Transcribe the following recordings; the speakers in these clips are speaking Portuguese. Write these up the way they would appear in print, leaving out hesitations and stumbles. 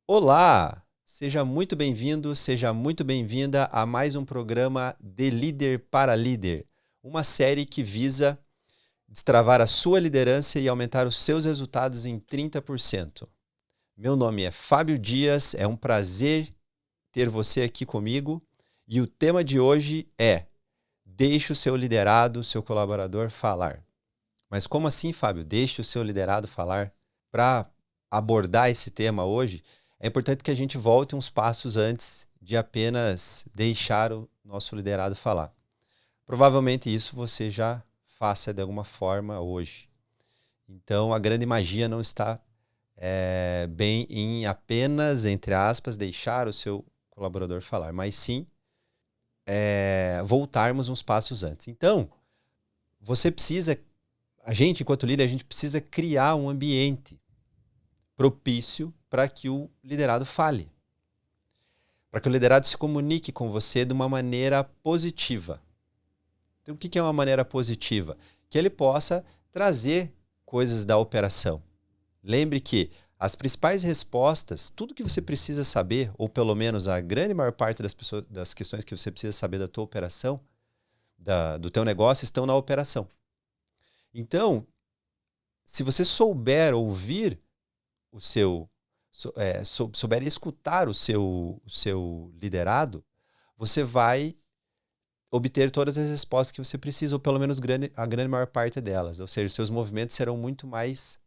Olá! Seja muito bem-vindo, seja muito bem-vinda a mais um programa de Líder para Líder, uma série que visa destravar a sua liderança e aumentar os seus resultados em 30%. Meu nome é Fábio Dias, é um prazer ter você aqui comigo e o tema de hoje é: deixe o seu liderado, seu colaborador falar. Mas como assim, Fábio? Deixe o seu liderado falar? Para abordar esse tema hoje, é importante que a gente volte uns passos antes de apenas deixar o nosso liderado falar. Provavelmente isso você já faça de alguma forma hoje. Então, a grande magia não está bem em apenas, entre aspas, deixar o seu colaborador falar, mas sim voltarmos uns passos antes. Então, você precisa, a gente, enquanto líder, a gente precisa criar um ambiente propício para que o liderado fale. Para que o liderado se comunique com você de uma maneira positiva. Então, o que é uma maneira positiva? Que ele possa trazer coisas da operação. Lembre que as principais respostas, tudo que você precisa saber, ou pelo menos a grande maior parte das questões que você precisa saber da tua operação, do teu negócio, estão na operação. Então, se você souber ouvir o seu souber escutar o seu liderado, você vai obter todas as respostas que você precisa, ou pelo menos a grande maior parte delas. Ou seja, os seus movimentos serão muito mais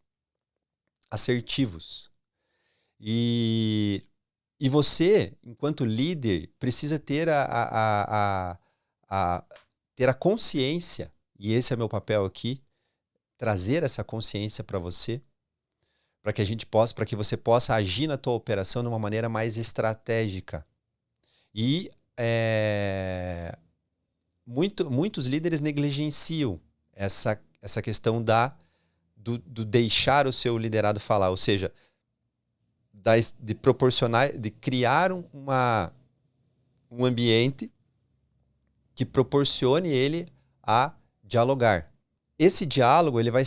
assertivos. E você, enquanto líder, precisa ter ter a consciência, e esse é meu papel aqui, trazer essa consciência para você, para que você possa agir na tua operação de uma maneira mais estratégica. E muitos líderes negligenciam essa questão do deixar o seu liderado falar, ou seja, de proporcionar, de criar um ambiente que proporcione ele a dialogar. Esse diálogo ele vai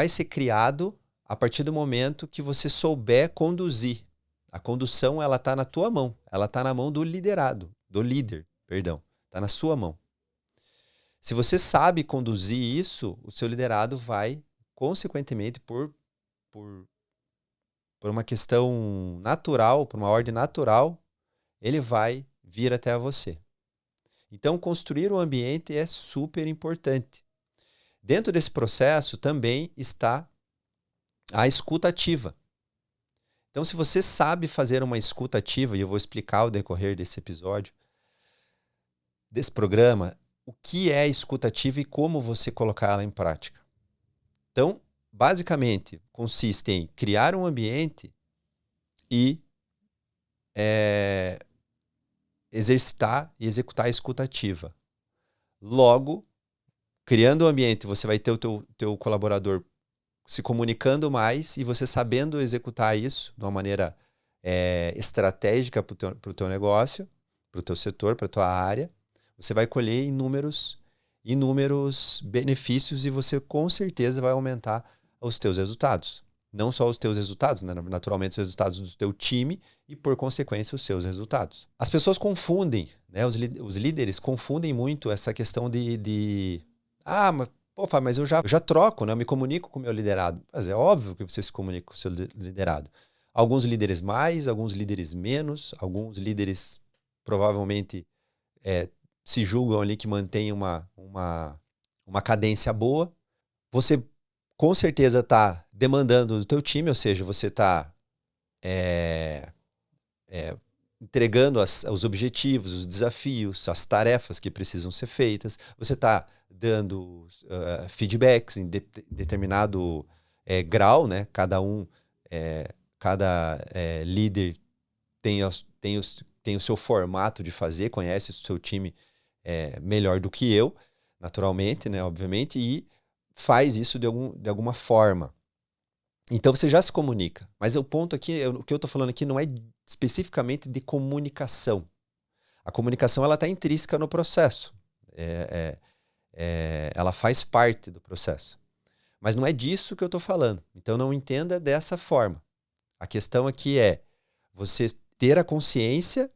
ser criado a partir do momento que você souber conduzir. A condução ela está na tua mão, ela está na mão do líder, perdão, está na sua mão. Se você sabe conduzir isso, o seu liderado vai, consequentemente, por uma questão natural, por uma ordem natural, ele vai vir até você. Então, construir um ambiente é super importante. Dentro desse processo também está a escuta ativa. Então, se você sabe fazer uma escuta ativa, e eu vou explicar ao decorrer desse episódio, desse programa, o que é escuta ativa e como você colocar ela em prática. Então, basicamente, consiste em criar um ambiente e exercitar e executar a escuta ativa. Logo, criando o ambiente, você vai ter o teu colaborador se comunicando mais e você sabendo executar isso de uma maneira estratégica para o teu negócio, para o teu setor, para a tua área, você vai colher inúmeros benefícios e você com certeza vai aumentar os teus resultados. Não só os teus resultados, né? Naturalmente os resultados do teu time e, por consequência, os seus resultados. As pessoas confundem, né? Os líderes confundem muito essa questão mas pô, Fábio, mas eu já troco, né? Eu me comunico com o meu liderado. Mas é óbvio que você se comunica com o seu liderado. Alguns líderes mais, alguns líderes menos, alguns líderes provavelmente se julgam ali que mantêm uma cadência boa. Você com certeza está demandando do teu time, ou seja, você está entregando os objetivos, os desafios, as tarefas que precisam ser feitas. Você está dando feedbacks em determinado grau, né? Cada líder tem o seu formato de fazer, conhece o seu time melhor do que eu, naturalmente, né? Obviamente, e faz isso de alguma forma. Então você já se comunica. Mas o ponto aqui, o que eu estou falando aqui não é especificamente de comunicação. A comunicação ela está intrínseca no processo. Ela faz parte do processo. Mas não é disso que eu estou falando. Então não entenda dessa forma. A questão aqui é Você ter a consciência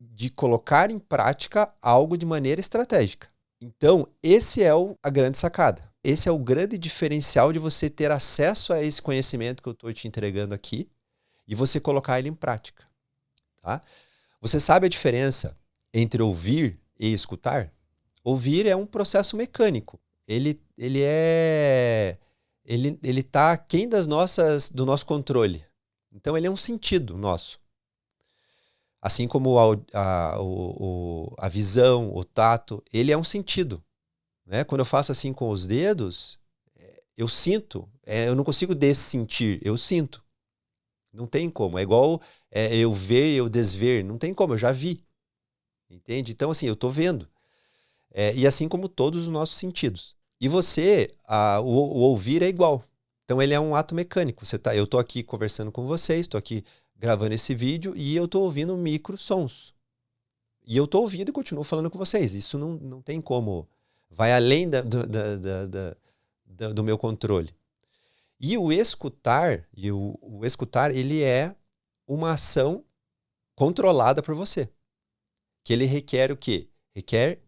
de colocar em prática algo de maneira estratégica. Então, esse é a grande sacada. Esse é o grande diferencial de você ter acesso a esse conhecimento que eu estou te entregando aqui e você colocar ele em prática. Tá? Você sabe a diferença entre ouvir e escutar? Ouvir é um processo mecânico. Ele está aquém do nosso controle. Então, ele é um sentido nosso. Assim como a visão, o tato, ele é um sentido. Né? Quando eu faço assim com os dedos, eu sinto. Eu não consigo dessentir, eu sinto. Não tem como. É igual eu ver e eu desver. Não tem como, eu já vi. Entende? Então, assim, eu estou vendo. E assim como todos os nossos sentidos. E você, o ouvir é igual. Então, ele é um ato mecânico. Eu estou aqui conversando com vocês, estou aqui gravando esse vídeo e eu estou ouvindo micro sons. E eu estou ouvindo e continuo falando com vocês. Isso não tem como. Vai além do meu controle. E o escutar, ele é uma ação controlada por você. Que ele requer o quê? Requer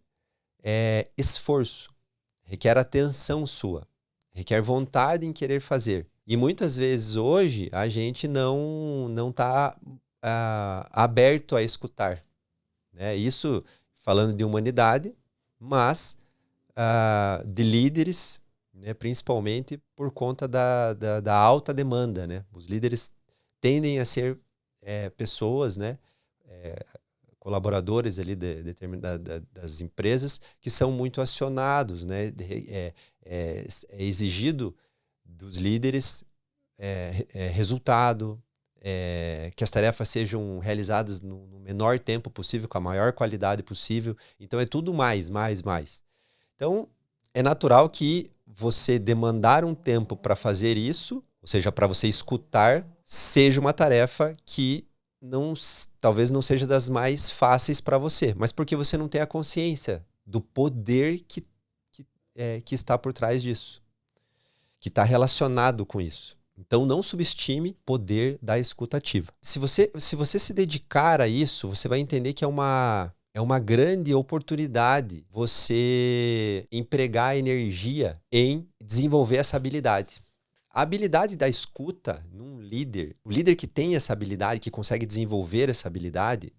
esforço. Requer atenção sua. Requer vontade em querer fazer. E muitas vezes hoje a gente não está aberto a escutar. Né? Isso falando de humanidade, mas de líderes, né? Principalmente por conta da alta demanda. Né? Os líderes tendem a ser pessoas, né? Colaboradores ali das empresas que são muito acionados. Né? É exigido dos líderes resultado, que as tarefas sejam realizadas no menor tempo possível, com a maior qualidade possível. Então é tudo mais. Então é natural que você demandar um tempo para fazer isso, ou seja, para você escutar, seja uma tarefa que talvez não seja das mais fáceis para você, mas porque você não tem a consciência do poder que está por trás disso, que está relacionado com isso. Então não subestime o poder da escuta ativa. Se você se dedicar a isso, você vai entender que é uma grande oportunidade você empregar energia em desenvolver essa habilidade. A habilidade da escuta num líder, o líder que tem essa habilidade, que consegue desenvolver essa habilidade,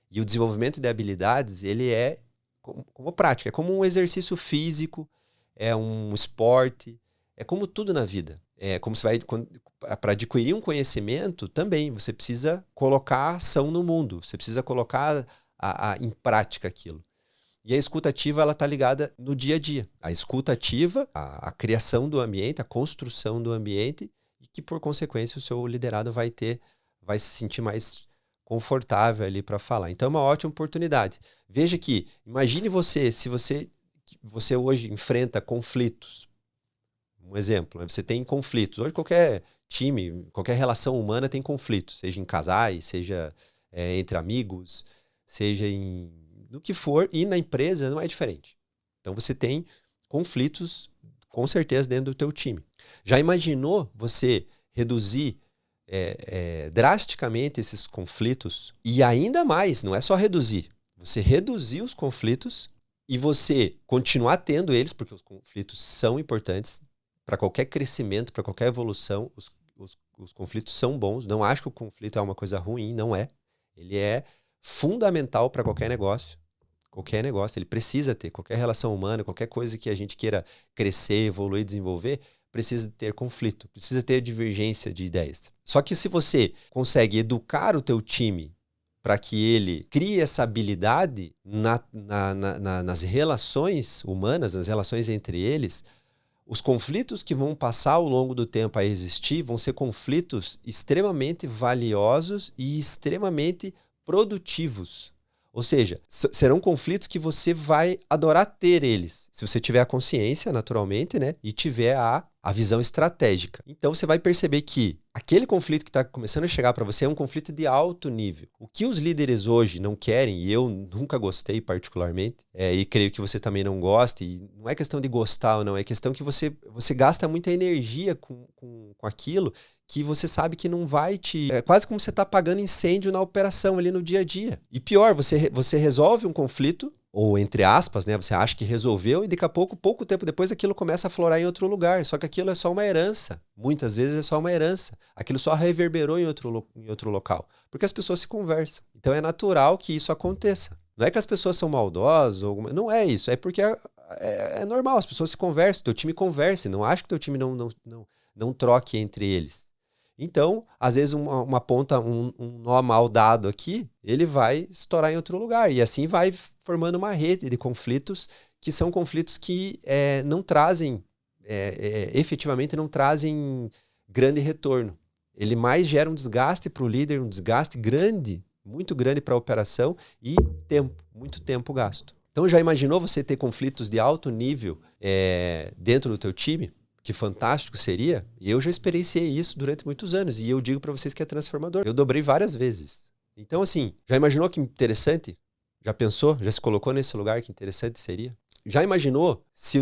e o desenvolvimento de habilidades, ele é como prática, é como um exercício físico, é um esporte, é como tudo na vida. É como você vai, para adquirir um conhecimento também, você precisa colocar a ação no mundo, você precisa colocar em prática aquilo. E a escuta ativa, ela está ligada no dia a dia. A escuta ativa, a criação do ambiente, a construção do ambiente, e que, por consequência, o seu liderado vai se sentir mais confortável ali para falar. Então, é uma ótima oportunidade. Veja que, imagine se você hoje enfrenta conflitos. Um exemplo, né? Você tem conflitos. Hoje, qualquer time, qualquer relação humana tem conflitos, seja em casais, seja entre amigos, seja no que for, e na empresa não é diferente. Então você tem conflitos, com certeza, dentro do teu time. Já imaginou você reduzir drasticamente esses conflitos? E ainda mais, não é só reduzir. Você reduzir os conflitos e você continuar tendo eles, porque os conflitos são importantes para qualquer crescimento, para qualquer evolução. Os conflitos são bons. Não acho que o conflito é uma coisa ruim, não é. Ele é fundamental para qualquer negócio. Qualquer negócio, ele precisa ter. Qualquer relação humana, qualquer coisa que a gente queira crescer, evoluir, desenvolver, precisa ter conflito, precisa ter divergência de ideias. Só que se você consegue educar o teu time para que ele crie essa habilidade nas relações humanas, nas relações entre eles, os conflitos que vão passar ao longo do tempo a existir vão ser conflitos extremamente valiosos e extremamente produtivos. Ou seja, serão conflitos que você vai adorar ter eles, se você tiver a consciência, naturalmente, né? E tiver a visão estratégica. Então você vai perceber que aquele conflito que está começando a chegar para você é um conflito de alto nível. O que os líderes hoje não querem, e eu nunca gostei particularmente, e creio que você também não goste, e não é questão de gostar ou não, é questão que você gasta muita energia com aquilo, que você sabe que não vai te... É quase como você está apagando incêndio na operação ali no dia a dia. E pior, você resolve um conflito, ou entre aspas, né? Você acha que resolveu e daqui a pouco tempo depois, aquilo começa a florar em outro lugar. Só que aquilo é só uma herança. Muitas vezes é só uma herança. Aquilo só reverberou em outro local. Porque as pessoas se conversam. Então é natural que isso aconteça. Não é que as pessoas são maldosas, não é isso. É porque é normal, as pessoas se conversam, teu time conversa. Não acho que teu time não troque entre eles. Então, às vezes uma ponta, um nó mal dado aqui, ele vai estourar em outro lugar. E assim vai formando uma rede de conflitos que são conflitos que não trazem, efetivamente não trazem grande retorno. Ele mais gera um desgaste para o líder, um desgaste grande, muito grande para a operação e muito tempo gasto. Então, já imaginou você ter conflitos de alto nível dentro do teu time? Que fantástico seria. E eu já experienciei isso durante muitos anos. E eu digo para vocês que é transformador. Eu dobrei várias vezes. Então, assim, já imaginou que interessante? Já pensou? Já se colocou nesse lugar que interessante seria? Já imaginou se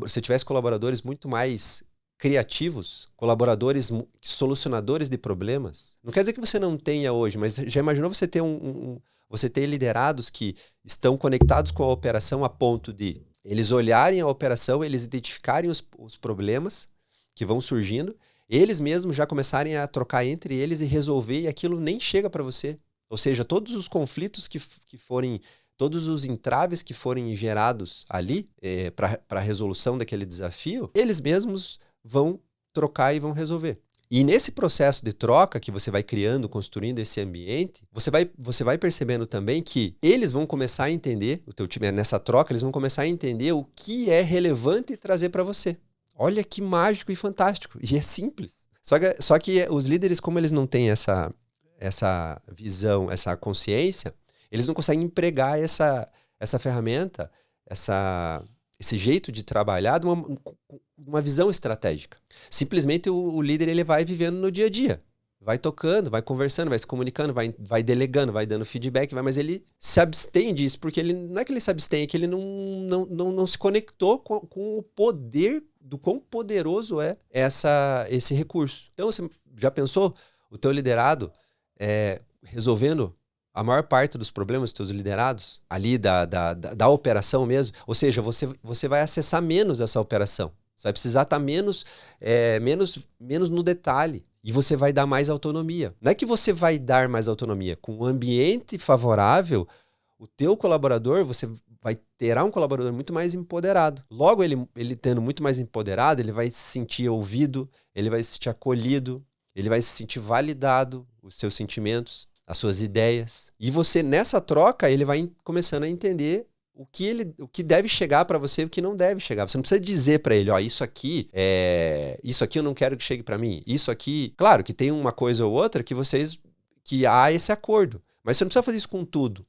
se tivesse colaboradores muito mais criativos, colaboradores solucionadores de problemas? Não quer dizer que você não tenha hoje, mas já imaginou você ter você ter liderados que estão conectados com a operação a ponto de eles olharem a operação, eles identificarem os problemas que vão surgindo, eles mesmos já começarem a trocar entre eles e resolver, e aquilo nem chega para você. Ou seja, todos os conflitos que forem, todos os entraves que forem gerados ali para a resolução daquele desafio, eles mesmos vão trocar e vão resolver. E nesse processo de troca que você vai criando, construindo esse ambiente, você vai percebendo também que eles vão começar a entender, o teu time nessa troca, eles vão começar a entender o que é relevante trazer para você. Olha que mágico e fantástico. E é simples. Só que os líderes, como eles não têm essa visão, essa consciência, eles não conseguem empregar essa ferramenta, esse jeito de trabalhar de uma visão estratégica. Simplesmente o líder ele vai vivendo no dia a dia. Vai tocando, vai conversando, vai se comunicando, vai delegando, vai dando feedback, mas ele se abstém disso, porque ele não é que ele se abstém, é que ele não se conectou com o poder do quão poderoso é esse recurso. Então, você já pensou o teu liderado resolvendo a maior parte dos problemas dos teus liderados, ali da operação mesmo? Ou seja, você vai acessar menos essa operação. Você vai precisar estar menos no detalhe. E você vai dar mais autonomia. Não é que você vai dar mais autonomia. Com um ambiente favorável, o teu colaborador, você terá um colaborador muito mais empoderado. Logo, ele tendo muito mais empoderado, ele vai se sentir ouvido, ele vai se sentir acolhido, ele vai se sentir validado, os seus sentimentos, as suas ideias. E você, nessa troca, ele vai começando a entender o que deve chegar para você e o que não deve chegar. Você não precisa dizer para ele, ó, isso aqui eu não quero que chegue para mim. Isso aqui, claro que tem uma coisa ou outra que há esse acordo. Mas você não precisa fazer isso com tudo.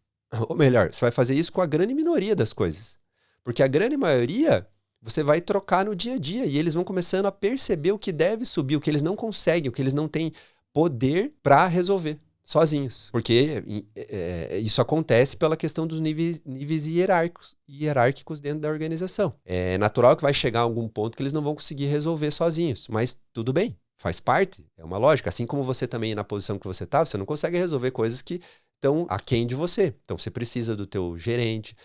Ou melhor, você vai fazer isso com a grande minoria das coisas. Porque a grande maioria você vai trocar no dia a dia e eles vão começando a perceber o que deve subir, o que eles não conseguem, o que eles não têm poder para resolver sozinhos. Porque isso acontece pela questão dos níveis hierárquicos dentro da organização. É natural que vai chegar a algum ponto que eles não vão conseguir resolver sozinhos, mas tudo bem, faz parte, é uma lógica. Assim como você também, na posição que você está, você não consegue resolver coisas que estão aquém de você. Então você precisa do teu gerente,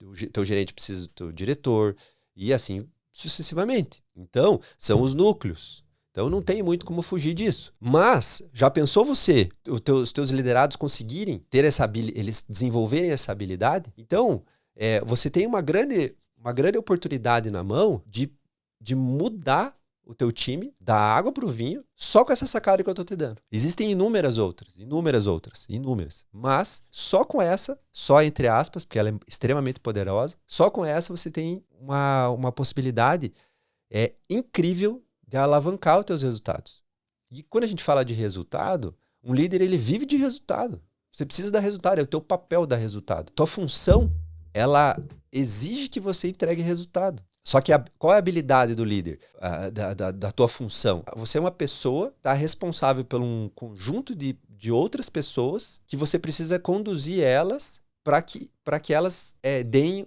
o teu gerente precisa do teu diretor, e assim sucessivamente. Então, são os núcleos. Então não tem muito como fugir disso. Mas, já pensou você, os teus liderados conseguirem ter eles desenvolverem essa habilidade? Então, você tem uma grande oportunidade na mão de mudar o teu time da água para o vinho só com essa sacada que eu estou te dando. Existem inúmeras outras. Mas só com essa, só entre aspas, porque ela é extremamente poderosa, só com essa você tem uma possibilidade incrível de alavancar os teus resultados. E quando a gente fala de resultado, um líder ele vive de resultado. Você precisa dar resultado, é o teu papel dar resultado. Tua função, ela exige que você entregue resultado. Só que qual é a habilidade do líder, da tua função? Você é uma pessoa, está responsável por um conjunto de outras pessoas que você precisa conduzir elas para que elas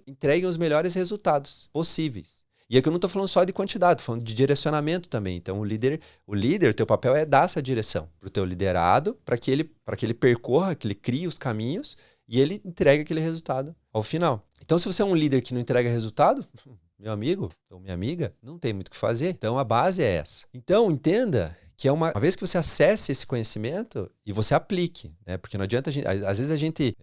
entreguem os melhores resultados possíveis. E aqui eu não estou falando só de quantidade, estou falando de direcionamento também. Então, o líder, teu papel é dar essa direção para o teu liderado, para que ele percorra, que ele crie os caminhos e ele entregue aquele resultado ao final. Então, se você é um líder que não entrega resultado, meu amigo ou minha amiga, não tem muito o que fazer. Então, a base é essa. Então, entenda que uma vez que você acesse esse conhecimento e você aplique, né? Porque não adianta às vezes a gente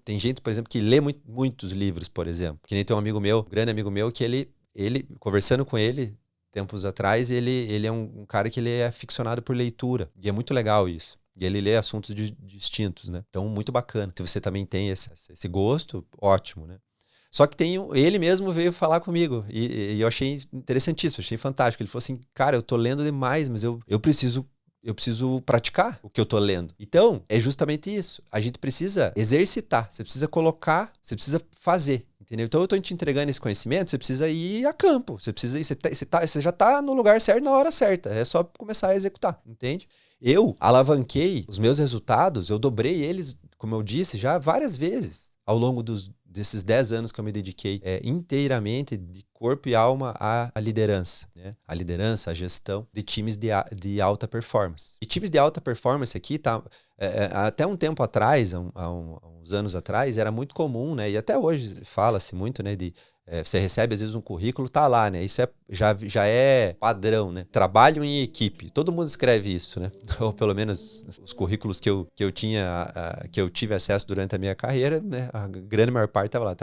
tem gente, por exemplo, que lê muitos livros, por exemplo. Que nem tem um amigo meu, um grande amigo meu, que ele conversando com ele tempos atrás, ele é um cara que ele é aficionado por leitura. E é muito legal isso. E ele lê assuntos distintos, né? Então, muito bacana. Se você também tem esse gosto, ótimo, né? Só que ele mesmo veio falar comigo e eu achei interessantíssimo, achei fantástico. Ele falou assim, cara, eu tô lendo demais, mas eu preciso praticar o que eu tô lendo. Então, é justamente isso. A gente precisa exercitar, você precisa colocar, você precisa fazer. Entendeu? Então eu tô te entregando esse conhecimento, você precisa ir a campo, você já tá no lugar certo na hora certa, é só começar a executar, entende? Eu alavanquei os meus resultados, eu dobrei eles, como eu disse, já várias vezes ao longo desses 10 anos que eu me dediquei inteiramente de corpo e alma à liderança, né? A liderança, a gestão de times de alta performance. E times de alta performance aqui, até um tempo atrás, há uns anos atrás, era muito comum, né? E até hoje fala-se muito, né? Você recebe às vezes um currículo, tá lá, né? Isso já é padrão, né? Trabalho em equipe. Todo mundo escreve isso, né? Ou pelo menos os currículos que eu tinha, que eu tive acesso durante a minha carreira, né? A grande maior parte estava lá,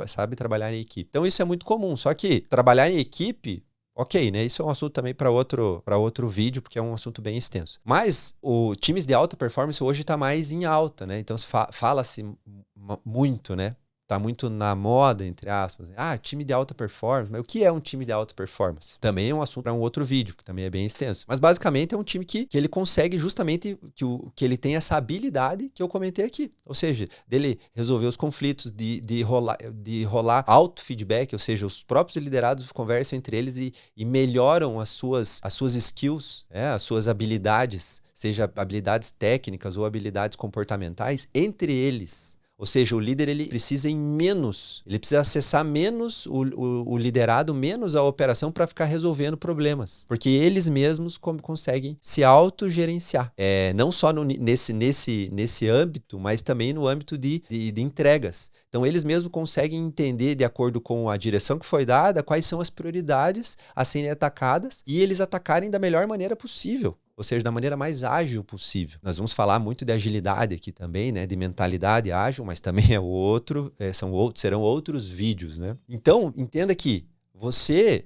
sabe trabalhar em equipe. Então isso é muito comum. Só que trabalhar em equipe, ok, né? Isso é um assunto também para outro vídeo, porque é um assunto bem extenso. Mas o times de alta performance hoje está mais em alta, né? Então fala-se muito, né? Tá muito na moda, entre aspas. Time de alta performance. Mas o que é um time de alta performance? Também é um assunto para um outro vídeo, que também é bem extenso. Mas basicamente é um time que ele consegue justamente que ele tem essa habilidade que eu comentei aqui. Ou seja, dele resolver os conflitos, de rolar auto-feedback, ou seja, os próprios liderados conversam entre eles e melhoram as suas skills, as suas habilidades, seja habilidades técnicas ou habilidades comportamentais, entre eles. Ou seja, o líder ele precisa acessar menos o liderado, menos a operação para ficar resolvendo problemas. Porque eles mesmos conseguem se autogerenciar. Não só nesse âmbito, mas também no âmbito de entregas. Então, eles mesmos conseguem entender, de acordo com a direção que foi dada, quais são as prioridades a serem atacadas e eles atacarem da melhor maneira possível. Ou seja, da maneira mais ágil possível. Nós vamos falar muito de agilidade aqui também, né? De mentalidade ágil, mas também serão outros vídeos, né? Então, entenda que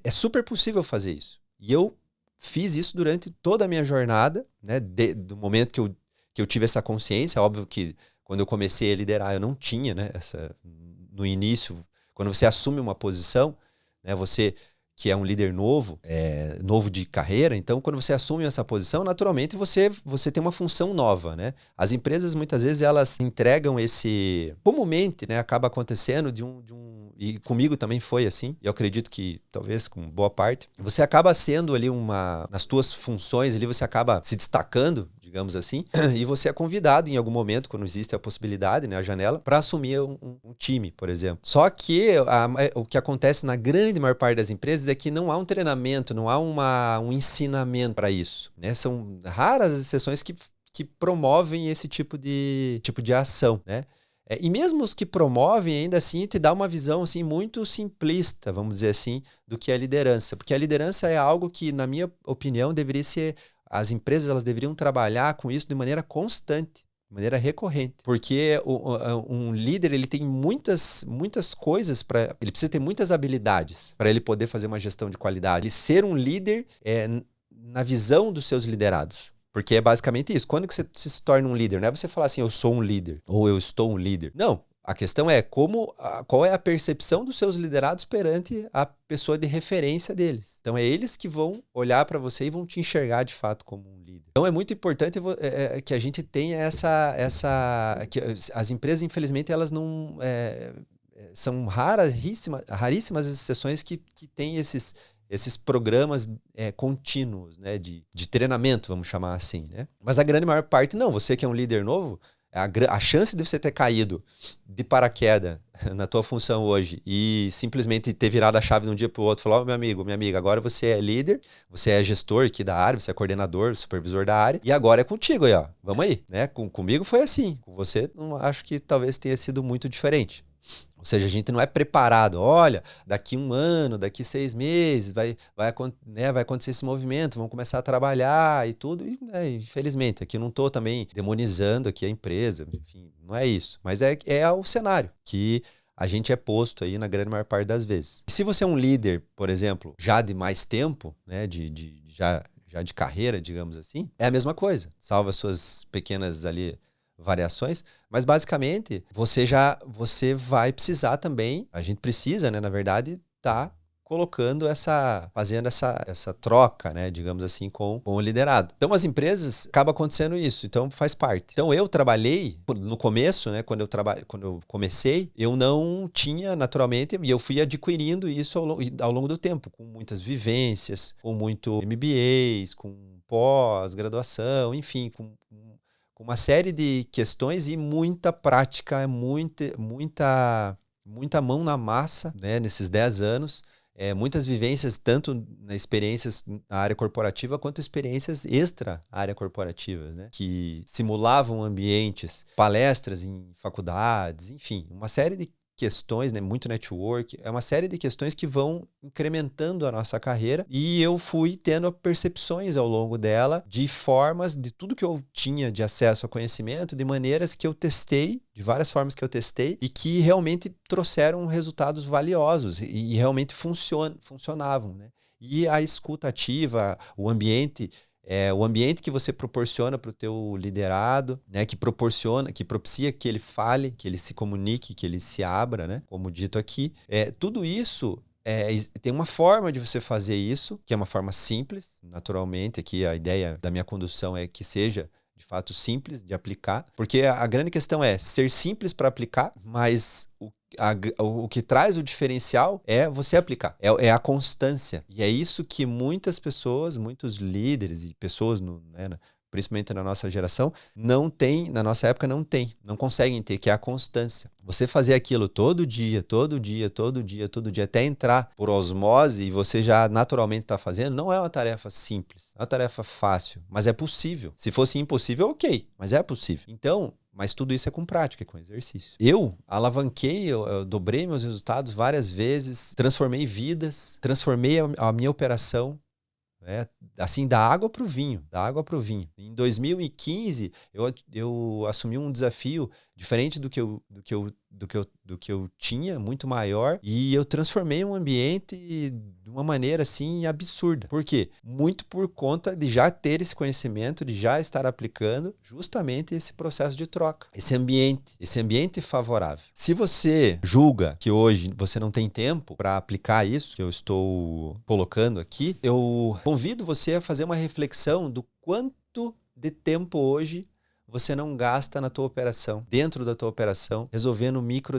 é super possível fazer isso. E eu fiz isso durante toda a minha jornada, né? Do momento que eu tive essa consciência. Óbvio que quando eu comecei a liderar, eu não tinha, né? No início, quando você assume uma posição, né? Você que é um líder novo de carreira, então quando você assume essa posição, naturalmente você tem uma função nova, né? As empresas muitas vezes elas entregam comumente, né, acaba acontecendo e comigo também foi assim, e eu acredito que talvez com boa parte, você acaba sendo ali nas tuas funções ali, você acaba se destacando, digamos assim, e você é convidado em algum momento, quando existe a possibilidade, né, a janela, para assumir um time, por exemplo. Só que o que acontece na grande maior parte das empresas é que não há um treinamento, não há um ensinamento para isso, né? São raras as exceções que promovem esse tipo de ação, né? E mesmo os que promovem, ainda assim, te dá uma visão assim, muito simplista, vamos dizer assim, do que é a liderança. Porque a liderança é algo que, na minha opinião, deveria ser... As empresas elas deveriam trabalhar com isso de maneira constante, de maneira recorrente. Porque um líder ele tem muitas coisas, ele precisa ter muitas habilidades para ele poder fazer uma gestão de qualidade. E ser um líder na visão dos seus liderados. Porque é basicamente isso. Quando que você se torna um líder? Não é você falar assim, eu sou um líder, ou eu estou um líder. Não. A questão é qual é a percepção dos seus liderados perante a pessoa de referência deles. Então, é eles que vão olhar para você e vão te enxergar de fato como um líder. Então, é muito importante que a gente tenha que as empresas, infelizmente, elas não... são raríssimas as exceções que têm esses programas contínuos, né, de treinamento, vamos chamar assim, né? Mas a grande maior parte não. Você que é um líder novo, a chance de você ter caído de paraquedas na tua função hoje e simplesmente ter virado a chave de um dia para o outro e falar, meu amigo, minha amiga, agora você é líder, você é gestor aqui da área, você é coordenador, supervisor da área, e agora é contigo aí, ó. Vamos aí, né? Comigo foi assim. Com você, não acho que talvez tenha sido muito diferente. Ou seja, a gente não é preparado. Olha, daqui 1 ano, daqui 6 meses, vai acontecer esse movimento, vamos começar a trabalhar e tudo. E, né, infelizmente, aqui eu não estou também demonizando aqui a empresa, enfim, não é isso. Mas é o cenário que a gente é posto aí na grande maior parte das vezes. E se você é um líder, por exemplo, já de mais tempo, né, já de carreira, digamos assim, é a mesma coisa. Salva suas pequenas ali variações, mas basicamente você vai precisar também, a gente precisa, né, na verdade, tá fazendo essa troca, né, digamos assim, com o liderado. Então, as empresas, acaba acontecendo isso, então faz parte. Então, eu trabalhei, no começo, né, quando eu comecei, eu não tinha, naturalmente, e eu fui adquirindo isso ao longo do tempo, com muitas vivências, com muito MBAs, com pós-graduação, enfim, com uma série de questões e muita prática, muita mão na massa, né, nesses 10 anos. Muitas vivências, tanto experiências na área corporativa, quanto experiências extra área corporativa, né, que simulavam ambientes, palestras em faculdades, enfim, uma série de questões, né, muito network, é uma série de questões que vão incrementando a nossa carreira e eu fui tendo percepções ao longo dela de formas, de tudo que eu tinha de acesso a conhecimento, de maneiras que eu testei, de várias formas que eu testei e que realmente trouxeram resultados valiosos e realmente funcionavam, né? E a escuta ativa, o ambiente que você proporciona para o teu liderado, né, que propicia que ele fale, que ele se comunique, que ele se abra, né, como dito aqui. Tudo isso tem uma forma de você fazer isso, que é uma forma simples, naturalmente. Aqui a ideia da minha condução é que seja de fato simples de aplicar, porque a grande questão é ser simples para aplicar, mas o que traz o diferencial é você aplicar, é a constância. E é isso que muitas pessoas, muitos líderes e pessoas, principalmente na nossa geração, não conseguem ter, que é a constância. Você fazer aquilo todo dia, até entrar por osmose e você já naturalmente está fazendo, não é uma tarefa simples, é uma tarefa fácil, mas é possível. Se fosse impossível, ok, mas é possível. Então, mas tudo isso é com prática, com exercício. Eu alavanquei, eu dobrei meus resultados várias vezes, transformei vidas, transformei a minha operação, assim, da água para o vinho. Em 2015, eu assumi um desafio diferente do que eu tinha, muito maior, e eu transformei um ambiente de uma maneira assim absurda. Por quê? Muito por conta de já ter esse conhecimento, de já estar aplicando justamente esse processo de troca, esse ambiente favorável. Se você julga que hoje você não tem tempo para aplicar isso que eu estou colocando aqui, eu convido você a fazer uma reflexão do quanto de tempo hoje você não gasta na tua operação, dentro da tua operação, resolvendo micro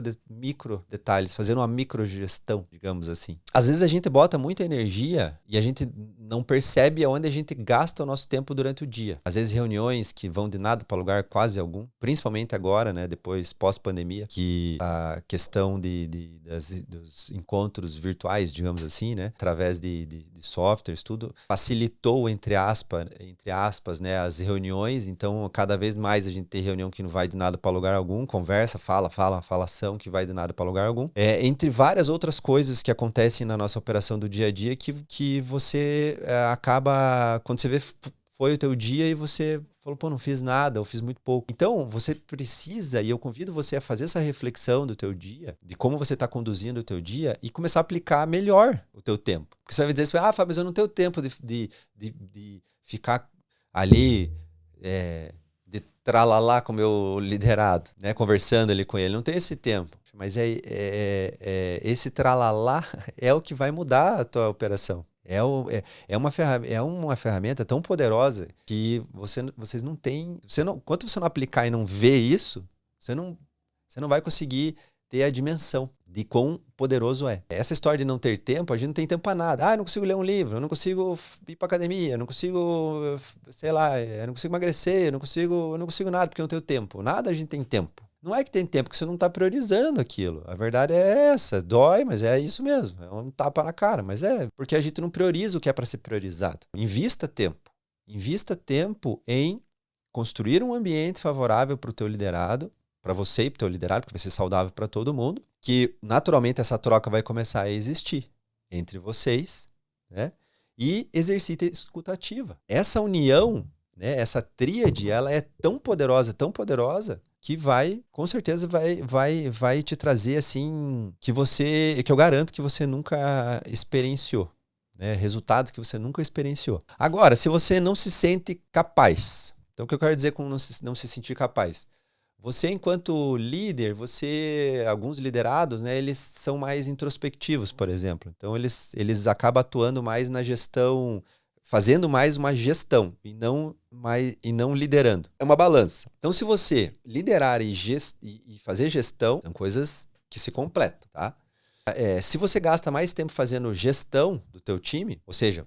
detalhes, fazendo uma microgestão, digamos assim. Às vezes a gente bota muita energia e a gente não percebe aonde a gente gasta o nosso tempo durante o dia. Às vezes reuniões que vão de nada para lugar quase algum, principalmente agora, né, depois pós-pandemia, que a questão dos encontros virtuais, digamos assim, né, através de softwares, tudo, facilitou, entre aspas, né, as reuniões. Então, cada vez mais a gente tem reunião que não vai de nada para lugar algum, conversa, falação que vai de nada para lugar algum. Entre várias outras coisas que acontecem na nossa operação do dia a dia que você acaba, quando você vê, foi o teu dia e você falou, pô, não fiz nada, ou fiz muito pouco. Então, você precisa, e eu convido você a fazer essa reflexão do teu dia, de como você está conduzindo o teu dia e começar a aplicar melhor o teu tempo. Porque você vai dizer assim, Fábio, mas eu não tenho tempo de ficar ali, de tralalá com o meu liderado, né, conversando ali com ele. Não tem esse tempo. Mas esse tralalá é o que vai mudar a tua operação. É uma ferramenta tão poderosa que vocês não têm. Enquanto você não aplicar e não ver isso, você não vai conseguir ter a dimensão de quão poderoso é. Essa história de não ter tempo, a gente não tem tempo para nada. Eu não consigo ler um livro, eu não consigo ir para academia, eu não consigo, sei lá, eu não consigo emagrecer, eu não consigo nada porque eu não tenho tempo. Nada a gente tem tempo. Não é que tem tempo, que você não está priorizando aquilo. A verdade é essa. Dói, mas é isso mesmo. É um tapa na cara, mas é porque a gente não prioriza o que é para ser priorizado. Invista tempo. Invista tempo em construir um ambiente favorável para o teu liderado, para você e para o teu liderado, porque vai ser saudável para todo mundo, que naturalmente essa troca vai começar a existir entre vocês, né? E exercite a escuta ativa. Essa união, né, essa tríade, ela é tão poderosa, que com certeza vai te trazer assim, que eu garanto que você nunca experienciou, né? Resultados que você nunca experienciou. Agora, se você não se sente capaz, então o que eu quero dizer com não se sentir capaz? Você, enquanto líder, alguns liderados, né, eles são mais introspectivos, por exemplo. Então, eles acabam atuando mais na gestão, fazendo mais uma gestão e não liderando. É uma balança. Então, se você liderar e fazer gestão, são coisas que se completam, tá? Se você gasta mais tempo fazendo gestão do teu time, ou seja,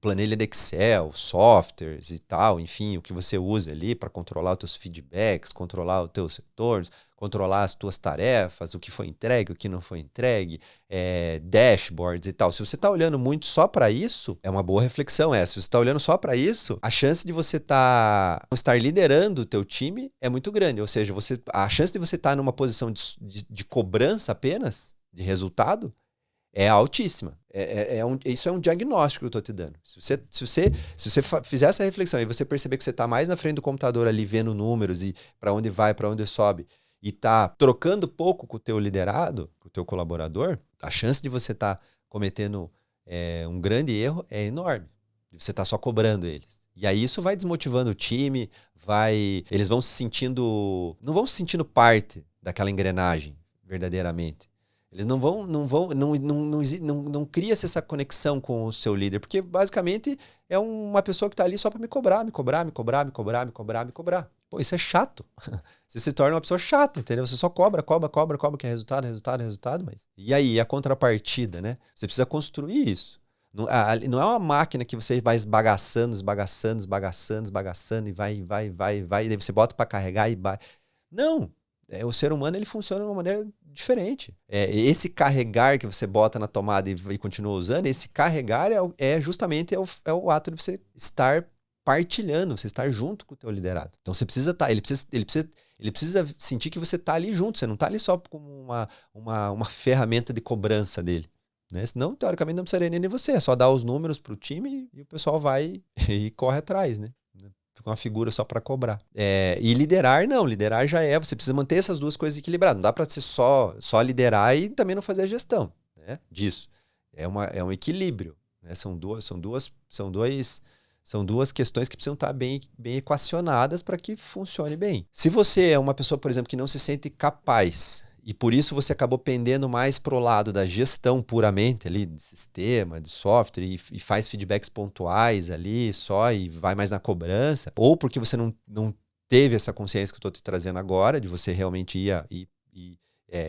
planilha de Excel, softwares e tal, enfim, o que você usa ali para controlar os teus feedbacks, controlar os teus retornos, controlar as tuas tarefas, o que foi entregue, o que não foi entregue, dashboards e tal. Se você está olhando muito só para isso, é uma boa reflexão essa. Se você está olhando só para isso, a chance de você estar liderando o teu time é muito grande. Ou seja, a chance de você estar numa posição de cobrança apenas, de resultado, é altíssima. Isso é um diagnóstico que eu estou te dando. Se você fizer essa reflexão e você perceber que você está mais na frente do computador ali vendo números e para onde vai, para onde sobe, e está trocando pouco com o teu liderado, com o teu colaborador, a chance de você estar cometendo um grande erro é enorme. Você está só cobrando eles. E aí isso vai desmotivando o time, eles vão não vão se sentindo parte daquela engrenagem, verdadeiramente. Eles não cria-se essa conexão com o seu líder, porque basicamente é uma pessoa que está ali só para me cobrar. Pô, isso é chato. Você se torna uma pessoa chata, entendeu? Você só cobra, que é resultado, mas... E aí, a contrapartida, né? Você precisa construir isso. Não é uma máquina que você vai esbagaçando, e vai, e daí você bota para carregar e vai. Não. O ser humano, ele funciona de uma maneira diferente. Esse carregar que você bota na tomada e continua usando, esse carregar justamente o ato de você estar partilhando, você estar junto com o teu liderado. Então você precisa estar, ele precisa sentir que você está ali junto, você não está ali só como uma ferramenta de cobrança dele. Né? Senão, teoricamente, não precisaria nem você, é só dar os números para o time e o pessoal vai e corre atrás, né? Fica uma figura só para cobrar. E liderar, não. Liderar já você precisa manter essas duas coisas equilibradas. Não dá para ser só liderar e também não fazer a gestão, né, disso. É um equilíbrio. Né? São duas questões que precisam estar bem equacionadas para que funcione bem. Se você é uma pessoa, por exemplo, que não se sente capaz e por isso você acabou pendendo mais pro lado da gestão puramente ali, de sistema, de software, e faz feedbacks pontuais ali só e vai mais na cobrança, ou porque você não teve essa consciência que eu estou te trazendo agora, de você realmente ir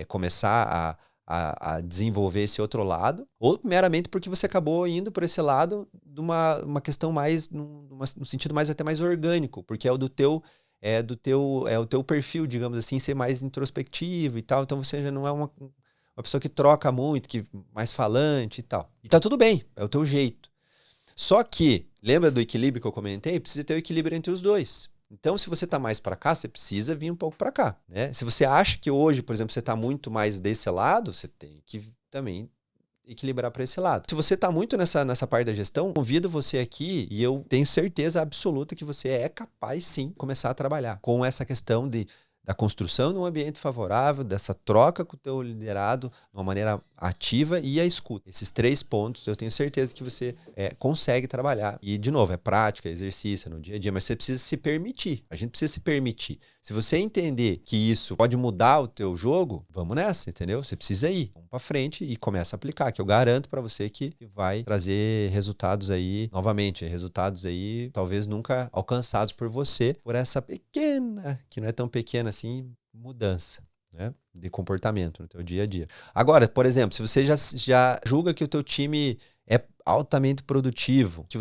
começar a desenvolver esse outro lado, ou meramente porque você acabou indo por esse lado de uma questão mais, no sentido mais até mais orgânico, porque é o teu perfil, digamos assim, ser mais introspectivo e tal. Então você já não é uma pessoa que troca muito, que mais falante e tal. E tá tudo bem, é o teu jeito. Só que, lembra do equilíbrio que eu comentei? Precisa ter o equilíbrio entre os dois. Então, se você tá mais para cá, você precisa vir um pouco para cá, né? Se você acha que hoje, por exemplo, você tá muito mais desse lado, você tem que também equilibrar para esse lado. Se você está muito nessa parte da gestão, convido você aqui e eu tenho certeza absoluta que você é capaz, sim, de começar a trabalhar com essa questão da construção de um ambiente favorável, dessa troca com o teu liderado de uma maneira ativa e a escuta. Esses 3 pontos eu tenho certeza que você consegue trabalhar. E, de novo, é prática, é exercício, no dia a dia, mas você precisa se permitir. A gente precisa se permitir. Se você entender que isso pode mudar o teu jogo, vamos nessa, entendeu? Você precisa ir. Vamos para frente e começa a aplicar, que eu garanto para você que vai trazer resultados aí, novamente, resultados aí talvez nunca alcançados por você, por essa pequena, que não é tão pequena assim, mudança. né? De comportamento no teu dia a dia. Agora, por exemplo, se você já julga que o teu time é altamente produtivo, que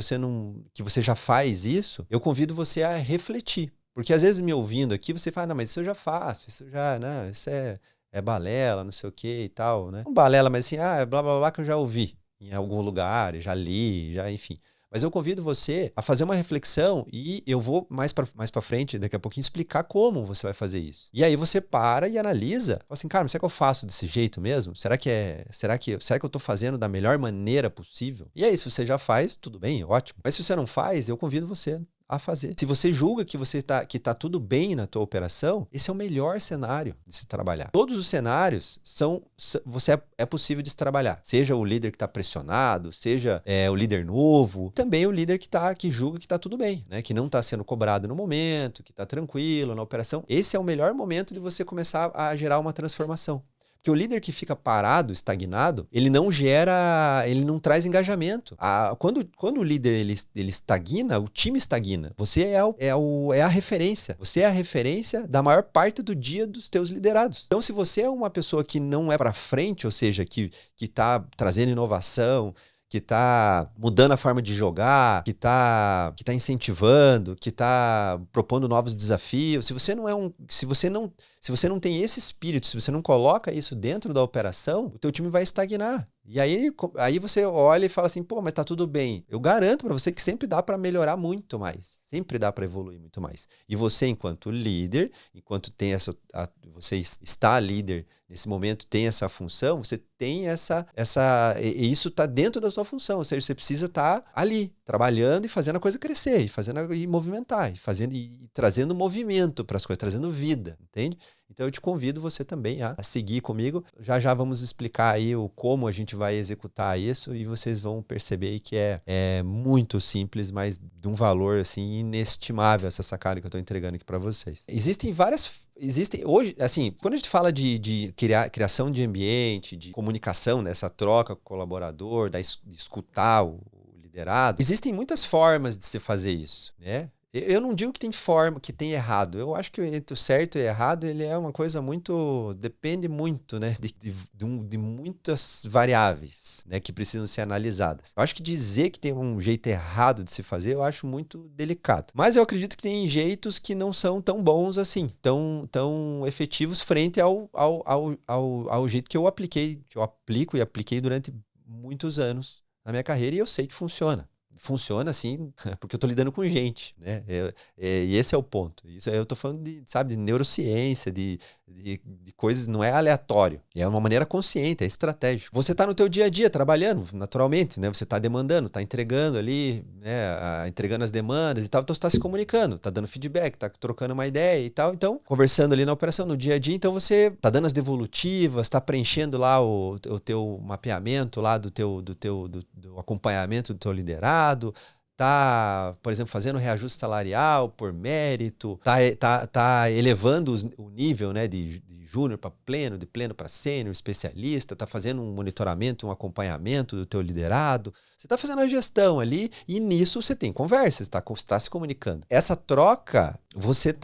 você já faz isso, eu convido você a refletir. Porque às vezes me ouvindo aqui, você fala, não, mas isso eu já faço, isso já, né, isso é balela, não sei o que e tal, né? Não balela, mas assim, blá blá blá que eu já ouvi em algum lugar, já li, já, enfim. Mas eu convido você a fazer uma reflexão e eu vou mais pra frente, daqui a pouquinho, explicar como você vai fazer isso. E aí você para e analisa. Fala assim, cara, mas será que eu faço desse jeito mesmo? Será que eu tô fazendo da melhor maneira possível? E aí, se você já faz, tudo bem, ótimo. Mas se você não faz, eu convido você a fazer. Se você julga que tá tudo bem na tua operação, esse é o melhor cenário de se trabalhar. Todos os cenários é possível de se trabalhar. Seja o líder que está pressionado, seja o líder novo, também o líder que julga que está tudo bem, né? Que não está sendo cobrado no momento, que está tranquilo na operação. Esse é o melhor momento de você começar a gerar uma transformação. Porque o líder que fica parado, estagnado, ele não traz engajamento. Quando o líder ele estagna, o time estagna. Você é a referência. Você é a referência da maior parte do dia dos teus liderados. Então, se você é uma pessoa que não é para frente, ou seja, que está trazendo inovação, que está mudando a forma de jogar, que tá incentivando, que está propondo novos desafios, se você não tem esse espírito, se você não coloca isso dentro da operação, o teu time vai estagnar. E aí você olha e fala assim, pô, mas tá tudo bem. Eu garanto para você que sempre dá para melhorar muito mais. Sempre dá para evoluir muito mais. E você, enquanto líder, enquanto você está líder nesse momento, tem essa função, você tem e isso está dentro da sua função. Ou seja, você precisa estar ali, trabalhando e fazendo a coisa crescer, e movimentar, e trazendo movimento para as coisas, trazendo vida, entende? Então eu te convido você também a seguir comigo. Já vamos explicar aí como a gente vai executar isso e vocês vão perceber que é muito simples, mas de um valor assim inestimável essa sacada que eu estou entregando aqui para vocês. Existem hoje, assim, quando a gente fala de criação de ambiente, de comunicação, dessa troca com o colaborador, de escutar o liderado, existem muitas formas de se fazer isso, né? Eu não digo que tem forma, que tem errado. Eu acho que entre o certo e o errado, ele é uma coisa depende muito, né, de muitas variáveis, né, que precisam ser analisadas. Eu acho que dizer que tem um jeito errado de se fazer, eu acho muito delicado. Mas eu acredito que tem jeitos que não são tão bons assim, tão efetivos frente ao jeito que eu aplico e apliquei durante muitos anos na minha carreira e eu sei que funciona. Funciona assim, porque eu estou lidando com gente, né? E esse é o ponto. Isso eu estou falando de neurociência, de coisas, não é aleatório. É uma maneira consciente, é estratégico. Você está no teu dia a dia trabalhando, naturalmente, né? Você está demandando, está entregando ali, né? Entregando as demandas e tal. Então você está se comunicando, está dando feedback, está trocando uma ideia e tal. Então, conversando ali na operação, no dia a dia, então você está dando as devolutivas, está preenchendo lá o teu mapeamento lá do acompanhamento do teu liderado, tá, por exemplo, fazendo reajuste salarial por mérito, tá elevando o nível, né, de júnior para pleno, de pleno para sênior, especialista, tá fazendo um monitoramento, um acompanhamento do teu liderado. Você tá fazendo a gestão ali e nisso você tem conversas, tá se comunicando. Essa troca, você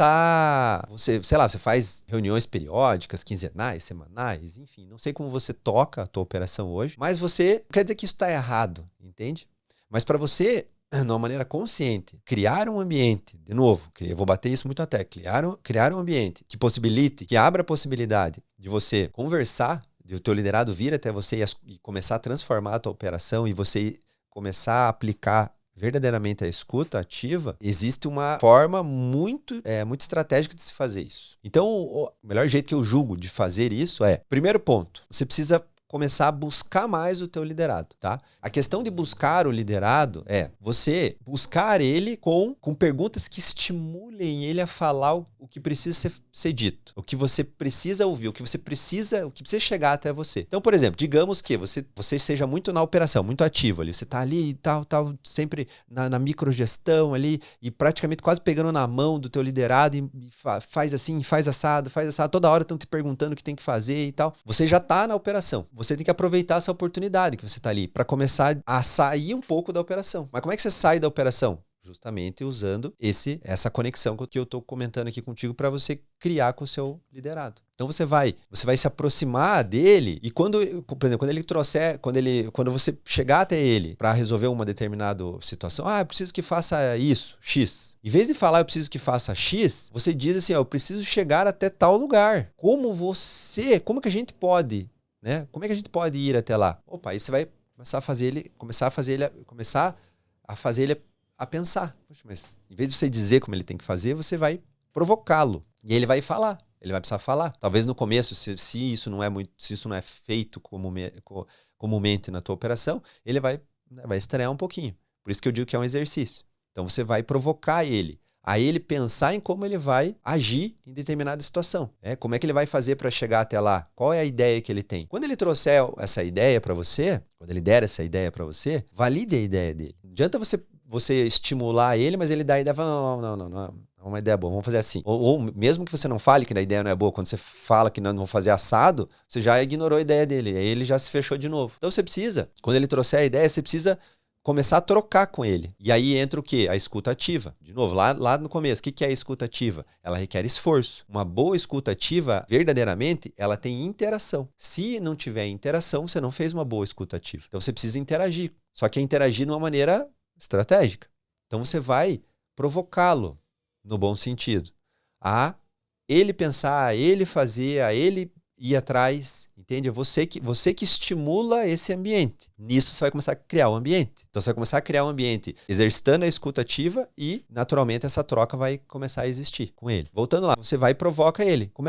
faz reuniões periódicas, quinzenais, semanais, enfim, não sei como você toca a tua operação hoje, mas você quer dizer que isso tá errado, entende? Mas para você, de uma maneira consciente, criar um ambiente, de novo, eu vou bater isso muito até, criar um ambiente que possibilite, que abra a possibilidade de você conversar, de o teu liderado vir até você e começar a transformar a tua operação e você começar a aplicar verdadeiramente a escuta ativa, existe uma forma muito estratégica de se fazer isso. Então, o melhor jeito que eu julgo de fazer isso primeiro ponto, você precisa começar a buscar mais o teu liderado, tá? A questão de buscar o liderado é você buscar ele com perguntas que estimulem ele a falar o que precisa ser dito, o que você precisa ouvir, o que precisa chegar até você. Então, por exemplo, digamos que você seja muito na operação, muito ativo ali, você tá ali e tal, sempre na microgestão ali e praticamente quase pegando na mão do teu liderado e faz assim, faz assado, toda hora estão te perguntando o que tem que fazer e tal. Você já tá na operação. Você tem que aproveitar essa oportunidade que você está ali para começar a sair um pouco da operação. Mas como é que você sai da operação? Justamente usando essa conexão que eu estou comentando aqui contigo para você criar com o seu liderado. Então você vai se aproximar dele e por exemplo, quando ele trouxer, quando você chegar até ele para resolver uma determinada situação, eu preciso que faça isso, X. Em vez de falar eu preciso que faça X, você diz assim, eu preciso chegar até tal lugar. Como que a gente pode, né? Como é que a gente pode ir até lá? Opa, aí você vai começar a fazer ele a pensar. Poxa, mas em vez de você dizer como ele tem que fazer, você vai provocá-lo. E ele vai falar. Ele vai precisar falar. Talvez no começo, se isso não é feito comumente na tua operação, ele vai estranhar um pouquinho. Por isso que eu digo que é um exercício. Então você vai provocar ele a ele pensar em como ele vai agir em determinada situação. Como é que ele vai fazer para chegar até lá? Qual é a ideia que ele tem? Quando ele trouxer essa ideia para você, quando ele der essa ideia para você, valide a ideia dele. Não adianta você estimular ele, mas ele dá a ideia e fala, não, é uma ideia boa, vamos fazer assim. Ou mesmo que você não fale que a ideia não é boa, quando você fala que não vão fazer assado, você já ignorou a ideia dele, aí ele já se fechou de novo. Então você precisa, quando ele trouxer a ideia, você precisa começar a trocar com ele. E aí entra o quê? A escuta ativa. De novo, lá no começo, o que é a escuta ativa? Ela requer esforço. Uma boa escuta ativa, verdadeiramente, ela tem interação. Se não tiver interação, você não fez uma boa escuta ativa. Então você precisa interagir. Só que é interagir de uma maneira estratégica. Então você vai provocá-lo, no bom sentido, a ele pensar, a ele fazer, a ele ir atrás, entende? É você que estimula esse ambiente. Nisso você vai começar a criar um ambiente. Então você vai começar a criar um ambiente exercitando a escuta ativa e, naturalmente, essa troca vai começar a existir com ele. Voltando lá, você vai e provoca ele. Como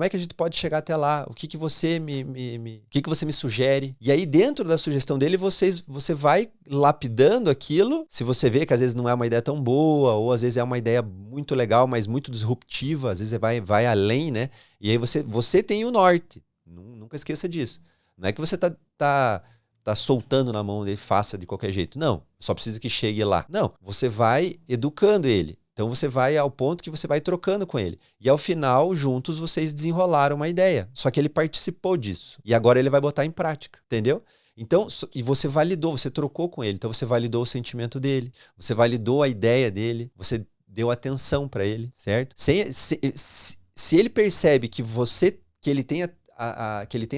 é que a gente pode chegar até lá? O que você o que você me sugere? E aí, dentro da sugestão dele, você vai lapidando aquilo. Se você vê que às vezes não é uma ideia tão boa, ou às vezes é uma ideia muito legal, mas muito disruptiva, às vezes vai além, né? E aí você tem o norte. Nunca esqueça disso. Não é que você tá soltando na mão dele, faça de qualquer jeito. Não, só precisa que chegue lá. Não, você vai educando ele. Então você vai ao ponto que você vai trocando com ele. E ao final, juntos, vocês desenrolaram uma ideia. Só que ele participou disso. E agora ele vai botar em prática, entendeu? Então, e você validou, você trocou com ele. Então você validou o sentimento dele, você validou a ideia dele, você deu atenção para ele, certo? Se ele percebe que ele tem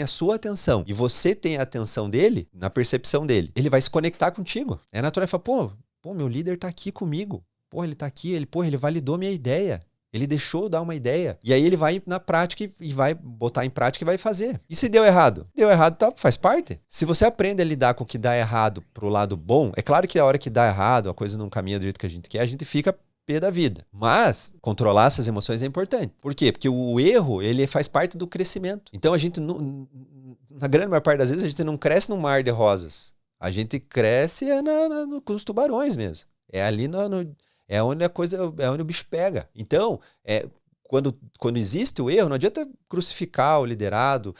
a sua atenção e você tem a atenção dele, na percepção dele, ele vai se conectar contigo. É natural, ele fala, pô, meu líder tá aqui comigo. Pô, ele tá aqui, ele validou minha ideia. Ele deixou eu dar uma ideia. E aí ele vai na prática e vai botar em prática e vai fazer. E se deu errado? Deu errado, tá, faz parte. Se você aprende a lidar com o que dá errado pro lado bom, é claro que a hora que dá errado, a coisa não caminha do jeito que a gente quer, a gente fica pé da vida. Mas controlar essas emoções é importante. Por quê? Porque o erro, ele faz parte do crescimento. Então a gente, na grande maior parte das vezes, a gente não cresce num mar de rosas. A gente cresce com os tubarões mesmo. É ali é onde o bicho pega. Então, quando existe o erro, não adianta crucificar o liderado,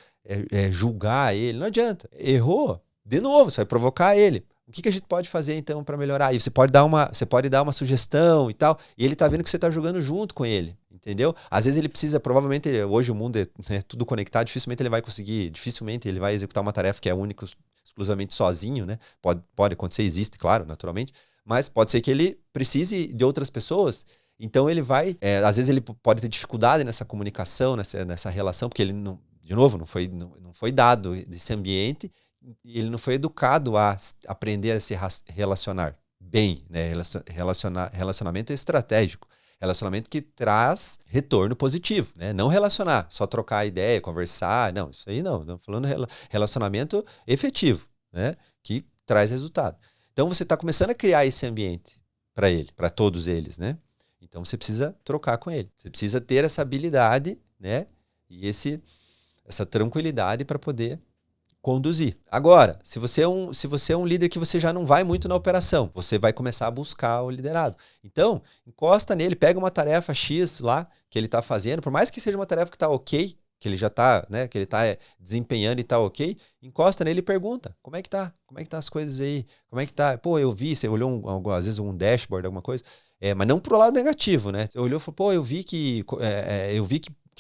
julgar ele, não adianta. Errou, de novo, você vai provocar ele. O que a gente pode fazer, então, para melhorar? E você pode dar uma sugestão e tal, e ele tá vendo que você tá jogando junto com ele, entendeu? Às vezes ele precisa, provavelmente, hoje o mundo é tudo conectado, dificilmente ele vai executar uma tarefa que é única, exclusivamente sozinho, né? Pode acontecer, existe, claro, naturalmente, mas pode ser que ele precise de outras pessoas, então ele vai, às vezes ele pode ter dificuldade nessa comunicação, nessa relação, porque ele, de novo, não foi dado esse ambiente, ele não foi educado a aprender a se relacionar bem, né? Relacionamento é estratégico. Relacionamento que traz retorno positivo, né? Não relacionar, só trocar ideia, conversar. Não, isso aí não. Não falando relacionamento efetivo, né? Que traz resultado. Então você está começando a criar esse ambiente para ele, para todos eles, né? Então você precisa trocar com ele. Você precisa ter essa habilidade, né? E essa tranquilidade para poder conduzir. Agora, se você é um líder que você já não vai muito na operação, você vai começar a buscar o liderado. Então, encosta nele, pega uma tarefa X lá que ele está fazendo, por mais que seja uma tarefa que está ok, que ele já está, né, que ele está desempenhando e está ok, encosta nele e pergunta, como é que tá? Como é que tá as coisas aí? Como é que tá? Pô, eu vi, você olhou às vezes um dashboard, alguma coisa, mas não pro lado negativo, né? Você olhou e falou, pô, eu vi que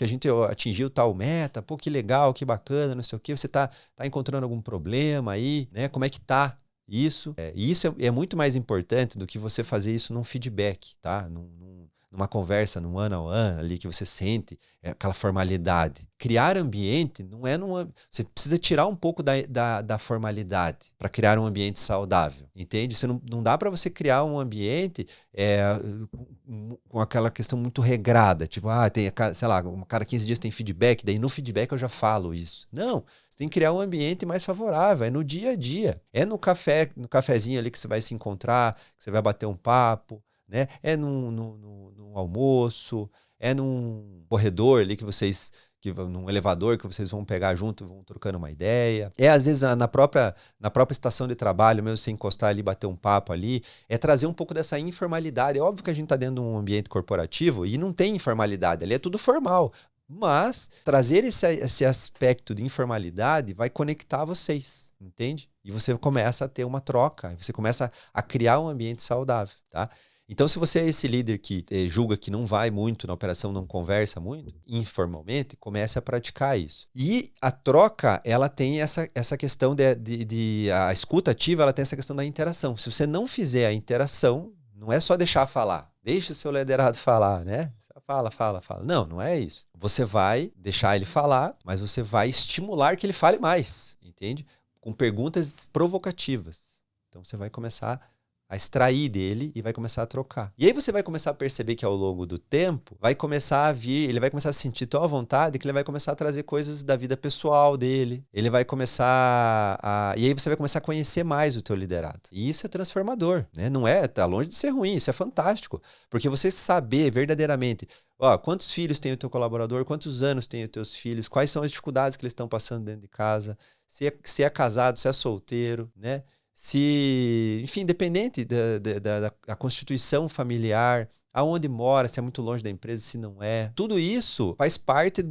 a gente atingiu tal meta, pô, que legal, que bacana, não sei o quê, você tá encontrando algum problema aí, né? Como é que tá E isso é muito mais importante do que você fazer isso num feedback, tá? Numa conversa, num one-on-one ali que você sente aquela formalidade. Criar ambiente não é Você precisa tirar um pouco da formalidade para criar um ambiente saudável, entende? Você não dá para você criar um ambiente com aquela questão muito regrada, tipo, tem, sei lá, cada 15 dias tem feedback, daí no feedback eu já falo isso. Não, você tem que criar um ambiente mais favorável, é no dia a dia. É no cafezinho ali que você vai se encontrar, que você vai bater um papo, né? É num almoço, é num corredor ali num elevador que vocês vão pegar junto, vão trocando uma ideia. É às vezes na própria estação de trabalho, mesmo você encostar ali, bater um papo ali, é trazer um pouco dessa informalidade. É óbvio que a gente está dentro de um ambiente corporativo e não tem informalidade, ali é tudo formal. Mas trazer esse aspecto de informalidade vai conectar vocês, entende? E você começa a ter uma troca, você começa a criar um ambiente saudável, tá? Então, se você é esse líder que julga que não vai muito na operação, não conversa muito, informalmente, comece a praticar isso. E a troca, ela tem essa questão a escuta ativa, ela tem essa questão da interação. Se você não fizer a interação, não é só deixar falar. Deixa o seu liderado falar, né? Fala. Não é isso. Você vai deixar ele falar, mas você vai estimular que ele fale mais, entende? Com perguntas provocativas. Então, você vai começar a extrair dele e vai começar a trocar. E aí você vai começar a perceber que ao longo do tempo vai começar a vir, ele vai começar a se sentir tão à vontade que ele vai começar a trazer coisas da vida pessoal dele. Ele vai começar e aí você vai começar a conhecer mais o teu liderado. E isso é transformador, né? Não tá longe de ser ruim, isso é fantástico. Porque você saber verdadeiramente, quantos filhos tem o teu colaborador, quantos anos tem os teus filhos, quais são as dificuldades que eles estão passando dentro de casa, se é casado, se é solteiro, né? Enfim, independente da constituição familiar, aonde mora, se é muito longe da empresa, se não é. Tudo isso faz parte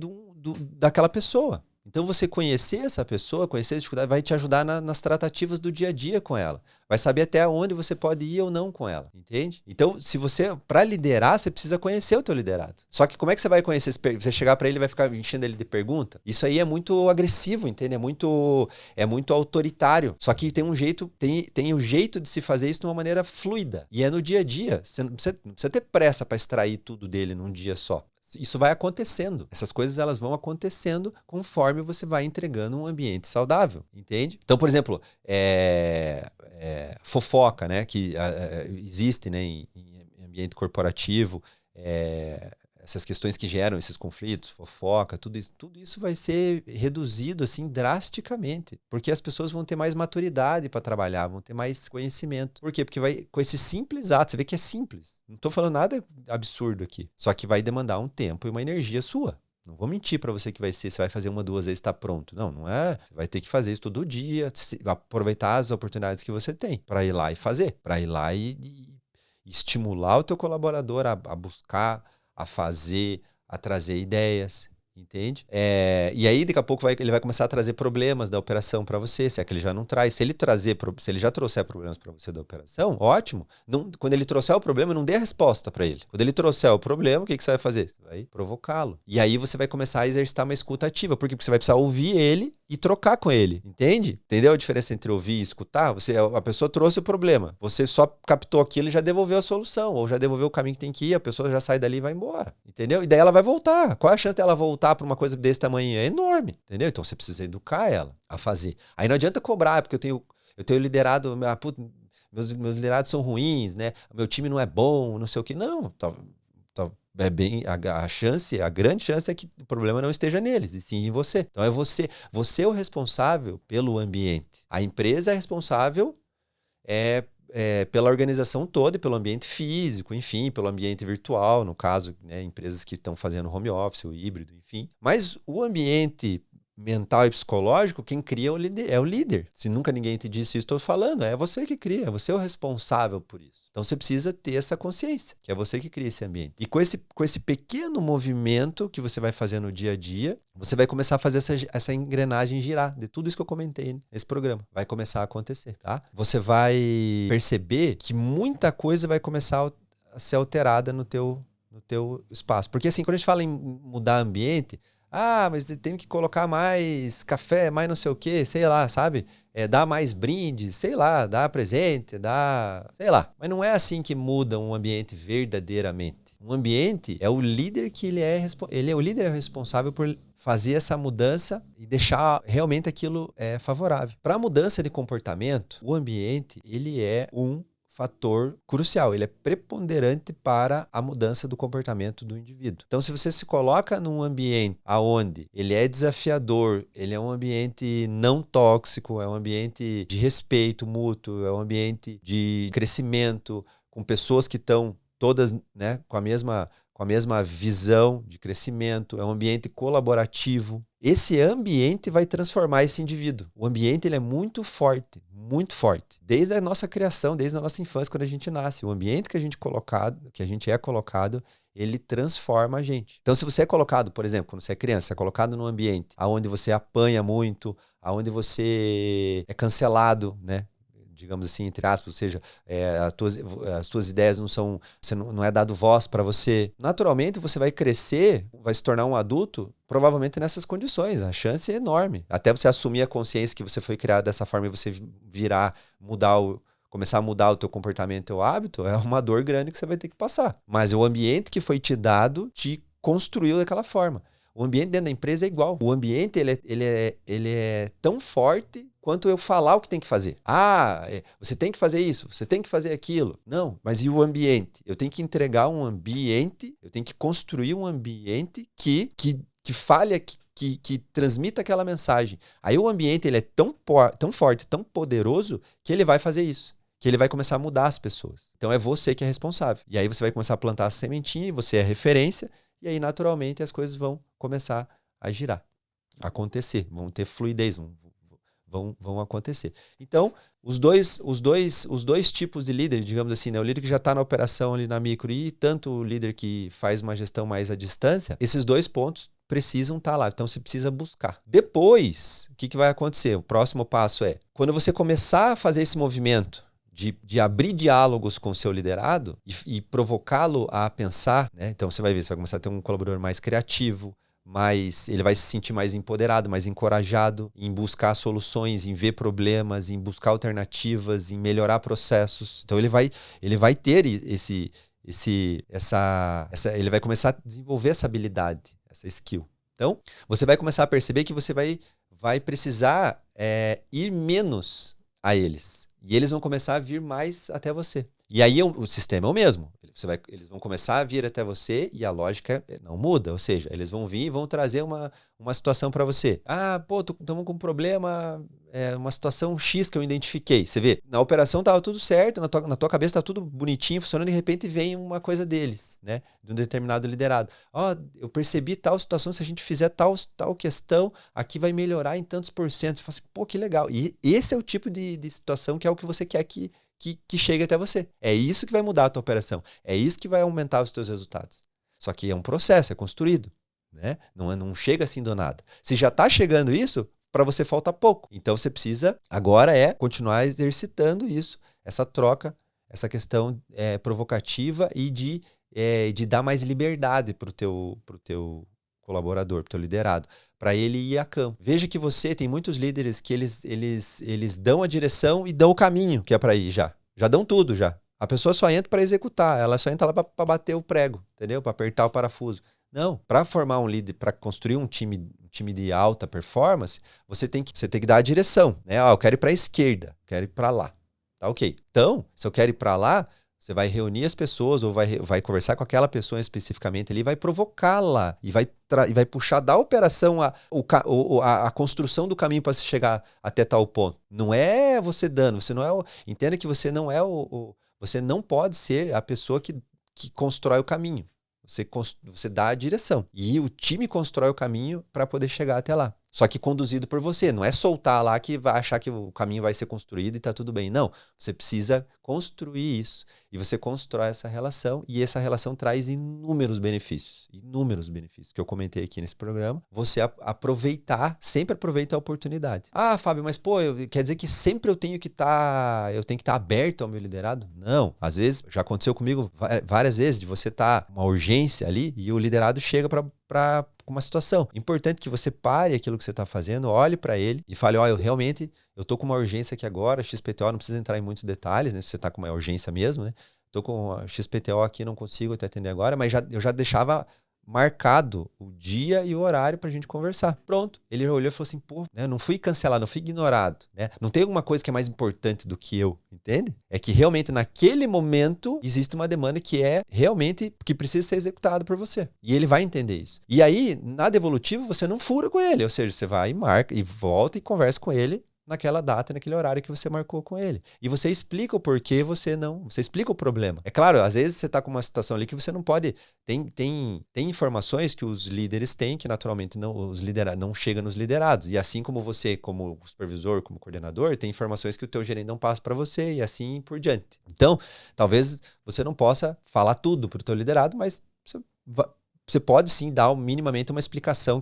daquela pessoa. Então, você conhecer essa pessoa, conhecer as dificuldades, vai te ajudar nas tratativas do dia a dia com ela. Vai saber até onde você pode ir ou não com ela, entende? Então, para liderar, você precisa conhecer o teu liderado. Só que como é que você vai conhecer? Você chegar para ele e vai ficar enchendo ele de pergunta? Isso aí é muito agressivo, entende? É muito autoritário. Só que tem o jeito de se fazer isso de uma maneira fluida. E é no dia a dia. Você não precisa ter pressa para extrair tudo dele num dia só. Isso vai acontecendo. Essas coisas elas vão acontecendo conforme você vai entregando um ambiente saudável, entende? Então, por exemplo, fofoca, né, que existe, né, em ambiente corporativo, essas questões que geram esses conflitos, fofoca, tudo isso vai ser reduzido assim drasticamente, porque as pessoas vão ter mais maturidade para trabalhar, vão ter mais conhecimento. Por quê? Porque vai com esse simples ato, você vê que é simples. Não estou falando nada absurdo aqui, só que vai demandar um tempo e uma energia sua. Não vou mentir para você que você vai fazer 1, 2 vezes e está pronto. Não é. Você vai ter que fazer isso todo dia, aproveitar as oportunidades que você tem para ir lá e fazer, para ir lá e estimular o teu colaborador a buscar, a fazer, a trazer ideias, entende? E aí, daqui a pouco, ele vai começar a trazer problemas da operação para você, se é que ele já não traz. Se ele já trouxer problemas para você da operação, ótimo. Quando ele trouxer o problema, não dê a resposta para ele. Quando ele trouxer o problema, o que você vai fazer? Você vai provocá-lo. E aí você vai começar a exercitar uma escuta ativa. Por quê? Porque você vai precisar ouvir ele e trocar com ele, entende? Entendeu a diferença entre ouvir e escutar? A pessoa trouxe o problema, você só captou aquilo e já devolveu a solução, ou já devolveu o caminho que tem que ir, a pessoa já sai dali e vai embora, entendeu? E daí ela vai voltar. Qual é a chance dela voltar para uma coisa desse tamanho? É enorme, entendeu? Então você precisa educar ela a fazer. Aí não adianta cobrar, porque eu tenho liderado, meus liderados são ruins, né? Meu time não é bom, não sei o que. Não, a grande chance é que o problema não esteja neles, e sim em você. Então é você é o responsável pelo ambiente. A empresa é responsável pela organização toda e pelo ambiente físico, enfim, pelo ambiente virtual, no caso, né, empresas que estão fazendo home office, o híbrido, enfim. Mas o ambiente mental e psicológico, quem cria é o líder. Se nunca ninguém te disse isso, estou falando, é você que cria, você é o responsável por isso. Então você precisa ter essa consciência, que é você que cria esse ambiente. E com esse pequeno movimento que você vai fazer no dia a dia, você vai começar a fazer essa engrenagem girar, de tudo isso que eu comentei nesse programa. Vai começar a acontecer, tá? Você vai perceber que muita coisa vai começar a ser alterada no teu espaço. Porque assim, quando a gente fala em mudar ambiente, Ah, mas tem que colocar mais café, mais não sei o quê, sei lá, sabe? Dar mais brindes, sei lá, dar presente, sei lá. Mas não é assim que muda um ambiente verdadeiramente. Um ambiente é o líder que ele é o líder responsável por fazer essa mudança e deixar realmente aquilo favorável. Para a mudança de comportamento, o ambiente ele é um fator crucial, ele é preponderante para a mudança do comportamento do indivíduo. Então, se você se coloca num ambiente onde ele é desafiador, ele é um ambiente não tóxico, é um ambiente de respeito mútuo, é um ambiente de crescimento, com pessoas que estão todas, né, com a mesma visão de crescimento, é um ambiente colaborativo. Esse ambiente vai transformar esse indivíduo. O ambiente ele é muito forte, desde a nossa criação, desde a nossa infância, quando a gente nasce. O ambiente que a gente é colocado, ele transforma a gente. Então, se você é colocado, por exemplo, quando você é criança, você é colocado num ambiente onde você apanha muito, onde você é cancelado, né? Digamos assim, entre aspas, ou seja, as tuas ideias não é dado voz para você. Naturalmente, você vai crescer, vai se tornar um adulto, provavelmente nessas condições. A chance é enorme. Até você assumir a consciência que você foi criado dessa forma e você começar a mudar o teu comportamento, o teu hábito, é uma dor grande que você vai ter que passar. Mas o ambiente que foi te dado te construiu daquela forma. O ambiente dentro da empresa é igual. O ambiente ele é tão forte quanto eu falar o que tem que fazer. Você tem que fazer isso, você tem que fazer aquilo. Não, mas e o ambiente? Eu tenho que entregar um ambiente, eu tenho que construir um ambiente que fale, que transmita aquela mensagem. Aí o ambiente ele é tão forte, tão poderoso, que ele vai fazer isso. Que ele vai começar a mudar as pessoas. Então é você que é responsável. E aí você vai começar a plantar a sementinha, e você é referência, e aí naturalmente as coisas vão começar a girar, a acontecer, vão ter fluidez, vão acontecer. Então, os dois tipos de líder, digamos assim, né? O líder que já está na operação ali na micro e tanto o líder que faz uma gestão mais à distância, esses dois pontos precisam estar lá. Então, você precisa buscar. Depois, o que vai acontecer? O próximo passo é, quando você começar a fazer esse movimento de abrir diálogos com o seu liderado e provocá-lo a pensar, né? Então, você vai ver, você vai começar a ter um colaborador mais criativo, ele vai se sentir mais empoderado, mais encorajado em buscar soluções, em ver problemas, em buscar alternativas, em melhorar processos. Então ele vai ter ele vai começar a desenvolver essa habilidade, essa skill. Então você vai começar a perceber que você vai precisar ir menos a eles. E eles vão começar a vir mais até você. E aí o sistema é o mesmo. Eles vão começar a vir até você e a lógica não muda. Ou seja, eles vão vir e vão trazer uma situação para você. Estamos com um problema, uma situação X que eu identifiquei. Você vê, na operação estava tudo certo, na tua cabeça está tudo bonitinho, funcionando, e de repente vem uma coisa deles, né? De um determinado liderado. Eu percebi tal situação, se a gente fizer tal questão, aqui vai melhorar em tantos %. Você fala assim, que legal. E esse é o tipo de situação que é o que você quer que chegue até você. É isso que vai mudar a tua operação. É isso que vai aumentar os teus resultados. Só que é um processo, é construído, né? Não chega assim do nada. Se já está chegando isso, para você falta pouco. Então você precisa agora continuar exercitando isso, essa troca, essa questão provocativa e de dar mais liberdade para o teu colaborador, para o teu liderado, para ele ir a campo. Veja que tem muitos líderes que eles dão a direção e dão o caminho que é para ir já. Já dão tudo já. A pessoa só entra para executar, ela só entra lá para bater o prego, entendeu? Para apertar o parafuso. Não, para formar um líder, para construir um time de alta performance, você tem que dar a direção, né? Eu quero ir para a esquerda, quero ir para lá. Tá ok. Então, se eu quero ir para lá, você vai reunir as pessoas ou vai conversar com aquela pessoa especificamente ali, vai provocá-la e vai puxar da operação a construção do caminho para se chegar até tal ponto. Não é você dando, você não é entenda que você não é você não pode ser a pessoa que constrói o caminho. Você dá a direção. E o time constrói o caminho para poder chegar até lá. Só que conduzido por você. Não é soltar lá que vai achar que o caminho vai ser construído e está tudo bem. Não. Você precisa construir isso. E você constrói essa relação. E essa relação traz inúmeros benefícios. Inúmeros benefícios que eu comentei aqui nesse programa. Você sempre aproveita a oportunidade. Fábio, mas quer dizer que sempre eu tenho que estar aberto ao meu liderado? Não. Às vezes, já aconteceu comigo várias vezes, de você estar uma urgência ali e o liderado chega para com uma situação. Importante que você pare aquilo que você está fazendo, olhe para ele e fale, ó, eu tô com uma urgência aqui agora, XPTO, não precisa entrar em muitos detalhes, né? Se você está com uma urgência mesmo, né? Tô com a XPTO aqui, não consigo te atender agora, mas eu já deixava marcado o dia e o horário pra gente conversar. Pronto. Ele olhou e falou assim, pô, né, não fui cancelado, não fui ignorado, né? Não tem alguma coisa que é mais importante do que eu, entende? É que realmente naquele momento existe uma demanda que é realmente que precisa ser executada por você. E ele vai entender isso. E aí, na devolutiva, você não fura com ele, ou seja, você vai e marca e volta e conversa com ele naquela data, naquele horário que você marcou com ele. E você explica o porquê você não... Você explica o problema. É claro, às vezes você está com uma situação ali que você não pode... Tem informações que os líderes têm que naturalmente não chegam nos liderados. E assim como você, como supervisor, como coordenador, tem informações que o teu gerente não passa para você e assim por diante. Então, talvez você não possa falar tudo para o teu liderado, mas você pode sim dar minimamente uma explicação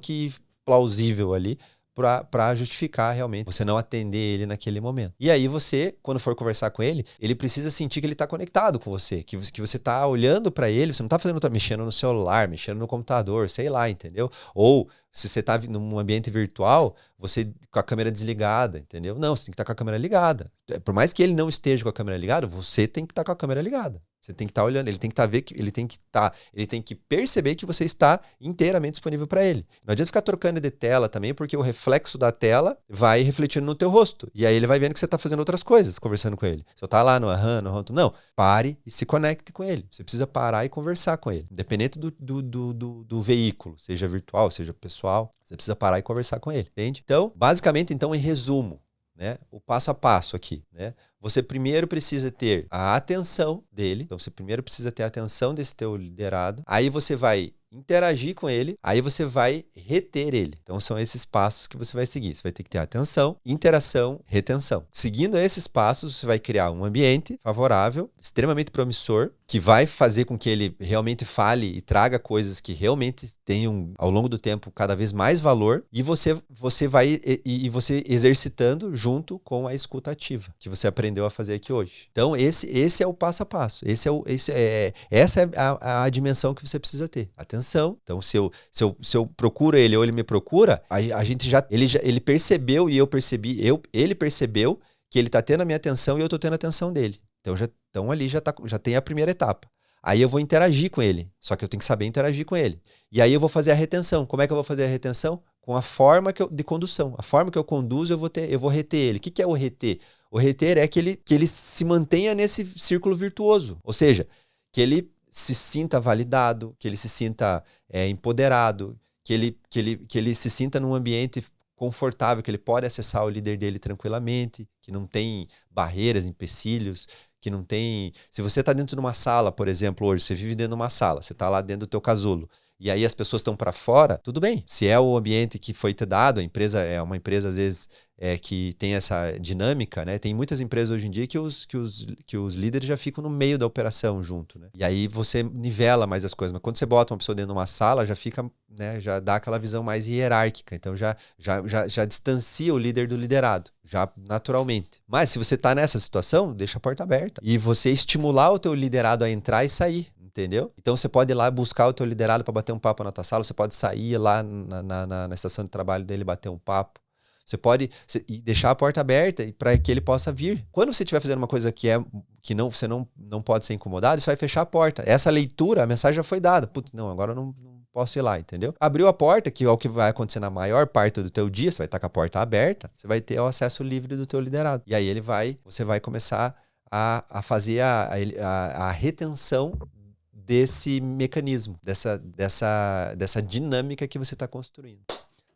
plausível ali para justificar realmente você não atender ele naquele momento. E aí você, quando for conversar com ele, ele precisa sentir que ele está conectado com você, que você está olhando para ele, você não está mexendo no celular, mexendo no computador, sei lá, entendeu? Ou se você está num ambiente virtual, você com a câmera desligada, entendeu? Não, você tem que estar com a câmera ligada. Por mais que ele não esteja com a câmera ligada, você tem que estar com a câmera ligada. Você tem que estar olhando, ele tem que ele tem que perceber que você está inteiramente disponível para ele. Não adianta ficar trocando de tela também, porque o reflexo da tela vai refletindo no teu rosto. E aí ele vai vendo que você está fazendo outras coisas, conversando com ele. Você está lá no aham, no ronto. Não, pare e se conecte com ele. Você precisa parar e conversar com ele. Independente do veículo, seja virtual, seja pessoal, você precisa parar e conversar com ele, entende? Então, basicamente, em resumo, né, o passo a passo aqui, né? Você primeiro precisa ter a atenção dele, então você primeiro precisa ter a atenção desse teu liderado, aí você vai interagir com ele, aí você vai reter ele. Então são esses passos que você vai seguir. Você vai ter que ter atenção, interação, retenção. Seguindo esses passos, você vai criar um ambiente favorável, extremamente promissor, que vai fazer com que ele realmente fale e traga coisas que realmente tenham, ao longo do tempo, cada vez mais valor, e você vai exercitando junto com a escuta ativa, que você aprendeu a fazer aqui hoje. Então, esse é o passo a passo. Essa é a dimensão que você precisa ter. Atenção. Então, se eu procuro ele ou ele me procura, ele percebeu e eu percebi, ele percebeu que ele está tendo a minha atenção e eu estou tendo a atenção dele. Então ali já tem a primeira etapa. Aí eu vou interagir com ele, só que eu tenho que saber interagir com ele. E aí eu vou fazer a retenção. Como é que eu vou fazer a retenção? Com a forma de condução. A forma que eu conduzo, eu vou reter ele. O que é o reter? O reter é que ele se mantenha nesse círculo virtuoso. Ou seja, que ele se sinta validado, que ele se sinta empoderado, que ele se sinta num ambiente confortável, que ele pode acessar o líder dele tranquilamente, que não tem barreiras, empecilhos, que não tem... Se você está dentro de uma sala, por exemplo, hoje, você vive dentro de uma sala, você está lá dentro do teu casulo, e aí as pessoas estão para fora, tudo bem. Se é o ambiente que foi te dado, a empresa é uma empresa, às vezes, que tem essa dinâmica, né? Tem muitas empresas hoje em dia que os líderes já ficam no meio da operação junto, né? E aí você nivela mais as coisas. Mas quando você bota uma pessoa dentro de uma sala, já fica, né? Já dá aquela visão mais hierárquica. Então já distancia o líder do liderado, já naturalmente. Mas se você está nessa situação, deixa a porta aberta. E você estimular o teu liderado a entrar e sair. Entendeu? Então você pode ir lá buscar o teu liderado para bater um papo na tua sala, você pode sair lá na estação de trabalho dele bater um papo. Você pode deixar a porta aberta para que ele possa vir. Quando você estiver fazendo uma coisa que você não pode ser incomodado, você vai fechar a porta. Essa leitura, a mensagem já foi dada. Putz, não, agora eu não posso ir lá, entendeu? Abriu a porta, que é o que vai acontecer na maior parte do teu dia, você vai estar com a porta aberta, você vai ter o acesso livre do teu liderado. E aí você vai começar a fazer a retenção desse mecanismo, dessa dinâmica que você está construindo.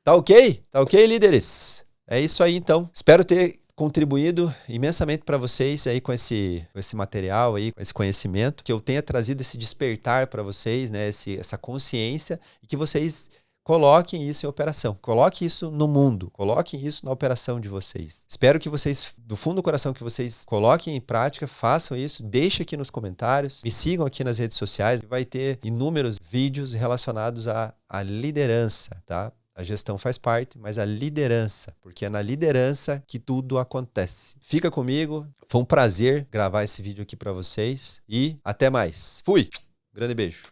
Tá ok? Tá ok, líderes? É isso aí, então. Espero ter contribuído imensamente para vocês aí com esse material aí, com esse conhecimento, que eu tenha trazido esse despertar para vocês, né? Essa consciência, e que vocês coloquem isso em operação. Coloquem isso no mundo. Coloquem isso na operação de vocês. Espero que vocês, do fundo do coração, que vocês coloquem em prática, façam isso. Deixem aqui nos comentários. Me sigam aqui nas redes sociais. Vai ter inúmeros vídeos relacionados à liderança, tá? A gestão faz parte, mas a liderança, porque é na liderança que tudo acontece. Fica comigo. Foi um prazer gravar esse vídeo aqui para vocês. E até mais. Fui! Grande beijo.